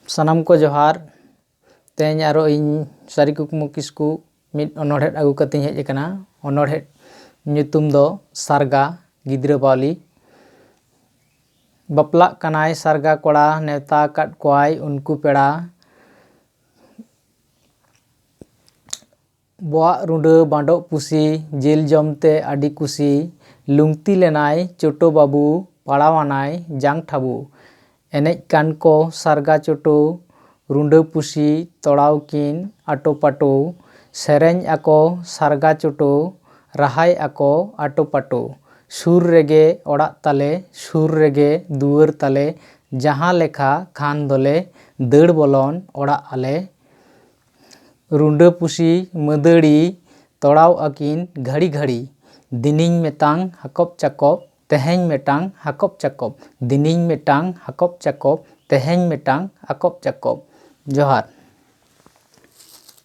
ᱥᱟᱱᱟᱢ ᱠᱚ ᱡᱚᱦᱟर। ᱛᱮᱦᱮᱧ ᱟᱨᱚ ᱤᱧ ᱥᱟᱹᱨᱤ ᱠᱩᱠᱢᱩ ᱠᱤᱥᱠᱩ ᱢᱤᱫ ᱚᱱᱚᱬᱦᱮ ᱟᱹᱜᱩ ᱠᱟᱛᱮᱧ ᱦᱮᱡ ᱟᱠᱟᱱᱟ। ᱚᱱᱚᱬᱦᱮ ᱧᱩᱛᱩᱢ ᱫᱚ ᱥᱟᱨᱜᱟ ᱜᱤᱫᱽᱨᱟᱹ ᱵᱟᱣᱞᱤ। ᱵᱟᱯᱞᱟᱜ ᱠᱟᱱᱟᱭ ᱥᱟᱨᱜᱟ ᱠᱚᱲᱟ, ᱱᱮᱣᱛᱟ ᱟᱠᱟᱫ ᱠᱚᱣᱟᱭ ᱩᱱᱠᱩ ᱯᱮᱲᱟ। ᱵᱚᱣᱟᱜ ᱨᱩᱸᱰᱟᱹ ᱵᱟᱸᱰᱚᱜ ᱯᱩᱥᱤ, ᱡᱤᱞ ᱡᱚᱢᱛᱮ ᱟᱹᱰᱤ ᱠᱩᱥᱤ। ᱞᱩᱝᱛᱤ ᱞᱮᱱᱟᱭ ᱪᱚᱴᱚ ᱵᱟᱹᱵᱩ, ᱯᱟᱲᱟᱣᱟᱱᱟᱭ ᱡᱟᱝ ᱴᱷᱟᱵᱩ। ᱮᱱᱮᱡ ᱠᱟᱱ ᱠᱚ ᱥᱟᱨᱜᱟ ᱪᱚᱴᱚ, ᱨᱩᱸᱰᱟᱹ ᱯᱩᱥᱤ ᱛᱚᱲᱟᱣ ᱠᱤᱱ ᱟᱴᱚ ᱯᱟᱴᱚ। ᱥᱮᱨᱮᱧ ᱟᱠᱚ ᱥᱟᱨᱜᱟ ᱪᱚᱴᱚ, ᱨᱟᱦᱟᱭ ᱟᱠᱚ ᱟᱴᱚ ᱯᱟᱴᱚ। ᱥᱩᱨ ᱨᱮᱜᱮ ᱚᱲᱟᱜ ᱛᱟᱞᱮ, ᱥᱩᱨ ᱨᱮᱜᱮ ᱫᱩᱣᱟᱹᱨ ᱛᱟᱞᱮ, ᱡᱟᱦᱟᱸ ᱞᱮᱠᱟ ᱠᱷᱟᱱ ᱫᱚᱞᱮ ᱫᱟᱹᱲ ᱵᱚᱞᱚᱱ ᱚᱲᱟᱜ ᱟᱞᱮ। ᱨᱩᱸᱰᱟᱹ ᱯᱩᱥᱤ ᱢᱟᱹᱫᱟᱹᱲᱤ ᱛᱚᱲᱟᱣ ᱟᱹᱠᱤᱱ ᱜᱷᱟᱹᱲᱤ ᱜᱷᱟᱹᱲᱤ। ᱫᱤᱱᱤᱧ ᱢᱮᱛᱟᱝ ᱦᱟᱠᱚᱯ ᱪᱟᱠᱚᱯ, ᱛᱮᱦᱮᱧ ᱢᱮᱴᱟᱝ ᱦᱟᱠᱚᱯ ᱪᱟᱠᱚᱯ। ᱫᱤᱱᱤᱧ ᱢᱮᱴᱟᱝ ᱦᱟᱠᱚᱯ ᱪᱟᱠᱚᱯ, ᱛᱮᱦᱮᱧ ᱢᱮᱴᱟᱝ ᱦᱟᱠᱚᱯ ᱪᱟᱠᱚᱯ। ᱡᱚᱦᱟᱨ।